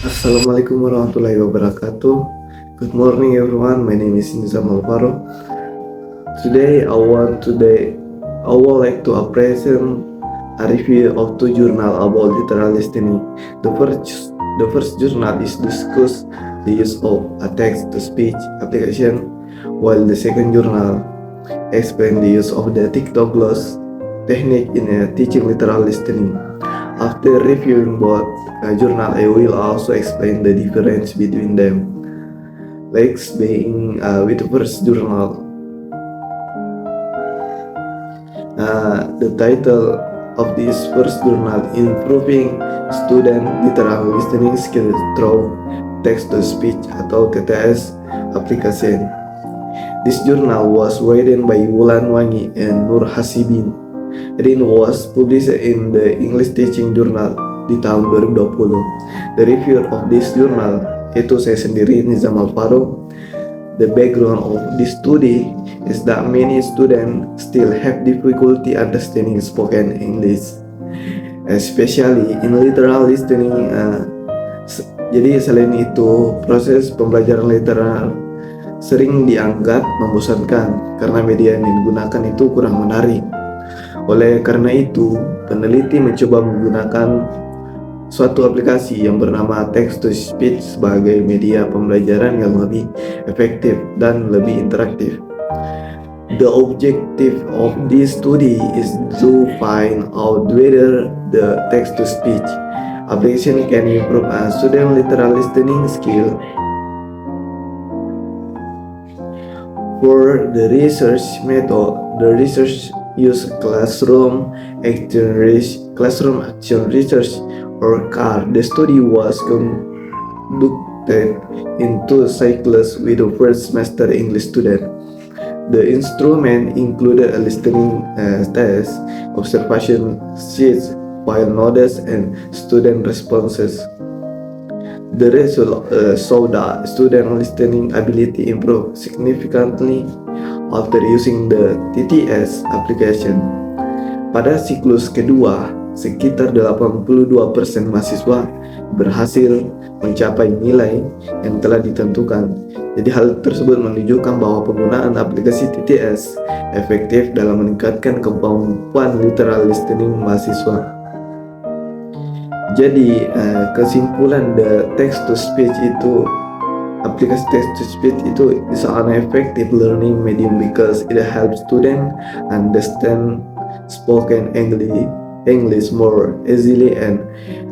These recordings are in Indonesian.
Assalamualaikum warahmatullahi wabarakatuh. Good morning everyone. My name is Nizam Alvaro. I would like to present a review of two journals about literal listening. The first journal is discuss the use of a text-to-speech application, while the second journal explain the use of the TikTok gloss technique in teaching literal listening. After reviewing both journal, I will also explain the difference between them. Let's begin with the first journal. The title of this first journal, Improving Student Literal Listening Skills Through Text-to-Speech atau TTS Application. This journal was written by Wulan Wangi and Nur Hasibin. It was published in the English Teaching Journal di tahun 2020. The reviewer of this journal itu saya sendiri, Nizam Alvaro. The background of this study is that many students still have difficulty understanding spoken English, especially in literal listening. Jadi selain itu, proses pembelajaran literal sering dianggap membosankan karena media yang digunakan itu kurang menarik. Oleh karena itu, peneliti mencoba menggunakan suatu aplikasi yang bernama Text-to-Speech sebagai media pembelajaran yang lebih efektif dan lebih interaktif. The objective of this study is to find out whether the text-to-speech application can improve a student literal listening skill. For the research method, the research use classroom action research or CAR. The study was conducted in two cycles with the first semester English student. The instrument included a listening test, observation sheets, file notes, and student responses. The result showed that student listening ability improved significantly after using the TTS application. Pada siklus kedua, sekitar 82% mahasiswa berhasil mencapai nilai yang telah ditentukan. Jadi hal tersebut menunjukkan bahwa penggunaan aplikasi TTS efektif dalam meningkatkan kemampuan literal listening mahasiswa. Jadi kesimpulan the text-to-speech itu, aplikasi text-to-speech itu is an effective learning medium because it helps students understand spoken English more easily and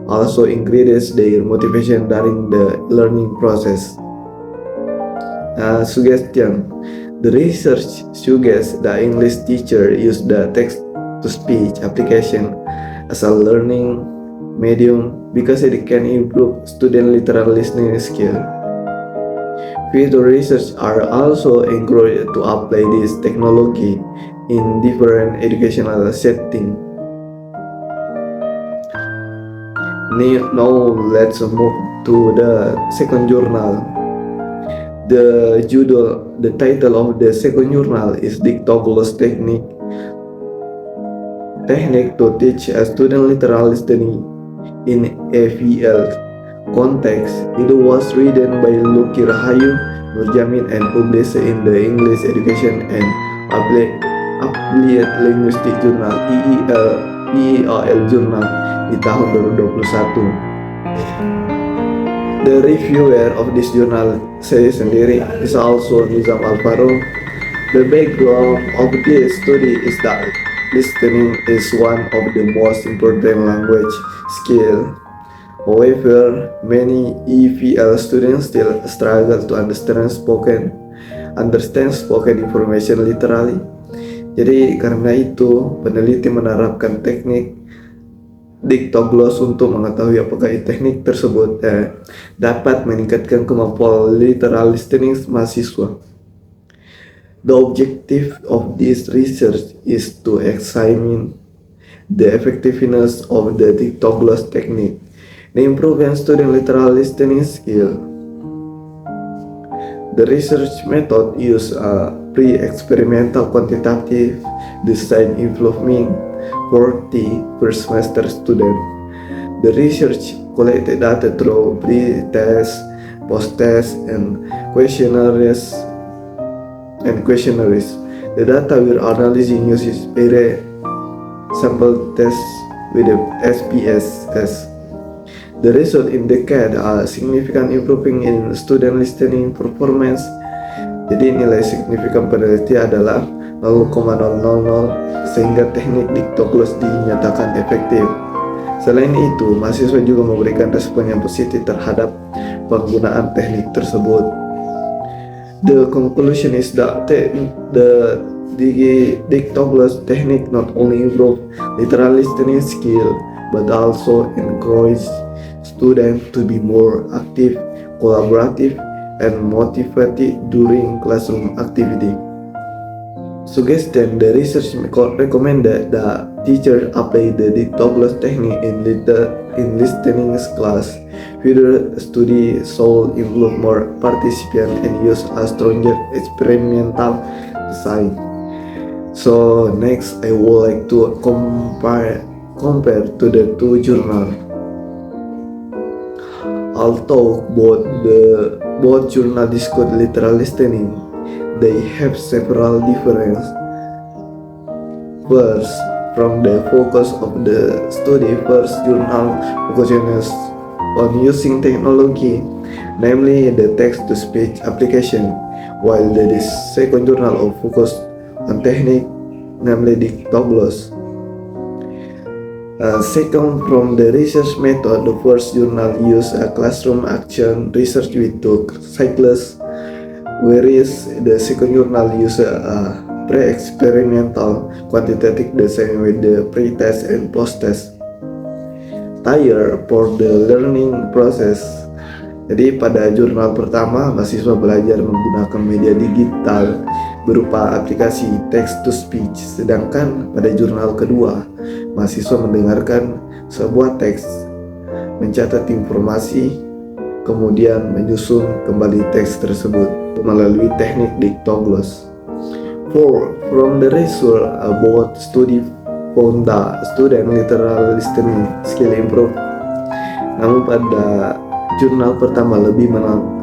also increases their motivation during the learning process. Suggestion: the research suggests that English teacher use the text-to-speech application as a learning medium because it can improve student literal listening skill. Future research are also encouraged to apply this technology in different educational settings. Now let's move to the second journal. The title of the second journal is Dictogloss Technique to teach a student literal listening in AVL context. It was written by Lucky Rahayu Nurjamin and published in the English Education and Applied Linguistic Journal EEAL Journal di tahun 2021. The reviewer of this journal saya sendiri is also Nizam Alvaro. The background of this study is that listening is one of the most important language skills. However, many EVL students still struggle to understand spoken information literally. Jadi karena itu peneliti menerapkan teknik Dictogloss untuk mengetahui apakah teknik tersebut dapat meningkatkan kemampuan literal listening mahasiswa. The objective of this research is to examine the effectiveness of the Dictogloss technique in improving student literal listening skill. The research method used a pre-experimental quantitative design involving 40 first semester students. The research collected data through pre-test, post-test, and questionnaires. The data we're analyzing uses very sample tests with the SPSS. The result indicate a significant improving in student listening performance. Jadi nilai signifikan peneliti adalah 0,000 sehingga teknik Dictogloss dinyatakan efektif. Selain itu, mahasiswa juga memberikan respon yang positif terhadap penggunaan teknik tersebut. The conclusion is that the Dictogloss technique not only improve literal listening skill but also encourage students to be more active, collaborative, and motivated during classroom activity. Suggestion: the research recommended that teachers apply the Dictogloss technique in listening class. Further study should involve more participants and use a stronger experimental design. So next, I would like to compare to the two journals. Although both journals discuss literal listening, they have several differences. First, from the focus of the study, first journal focuses on using technology, namely the text-to-speech application, while the second journal focused on technique, namely Dictogloss. Second, from the research method, the first journal used a classroom action research with two cycles, whereas the second journal used a pre-experimental quantitative design with the pre-test and post-test. Tier for the learning process. Jadi pada jurnal pertama, mahasiswa belajar menggunakan media digital berupa aplikasi text-to-speech, sedangkan pada jurnal kedua, mahasiswa mendengarkan sebuah teks, mencatat informasi, kemudian menyusun kembali teks tersebut melalui teknik Dictogloss. 4. From the result, both study found that student literal listening skill improve. Namun pada jurnal pertama lebih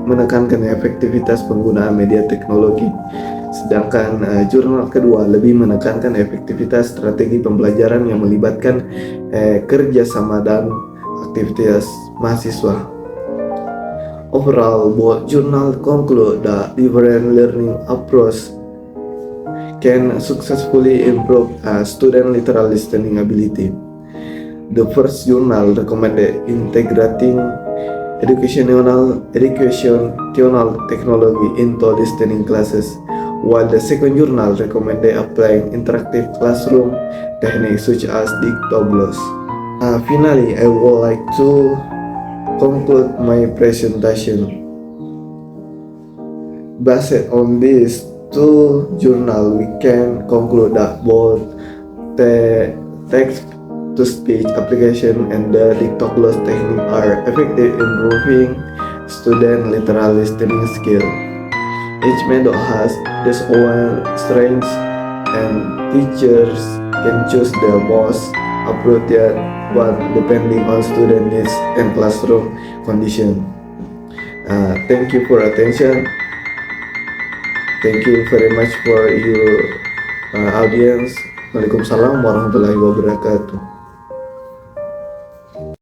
menekankan efektivitas penggunaan media teknologi, sedangkan jurnal kedua lebih menekankan efektivitas strategi pembelajaran yang melibatkan kerjasama dan aktivitas mahasiswa. Overall, both journal conclude that different learning approach can successfully improve student literal listening ability. The first journal recommended integrating educational technology into listening classes, while the second journal recommended applying interactive classroom techniques such as Dictogloss. Finally, I would like to conclude my presentation. Based on these two journals, we can conclude that both the text-to-speech application and the Dictogloss technique are effective in improving student literal listening skill. Each method has its own strengths, and teachers can choose the most appropriate one depending on student needs and classroom condition. Thank you for attention. Thank you very much for your audience. Waalaikumsalam warahmatullahi wabarakatuh.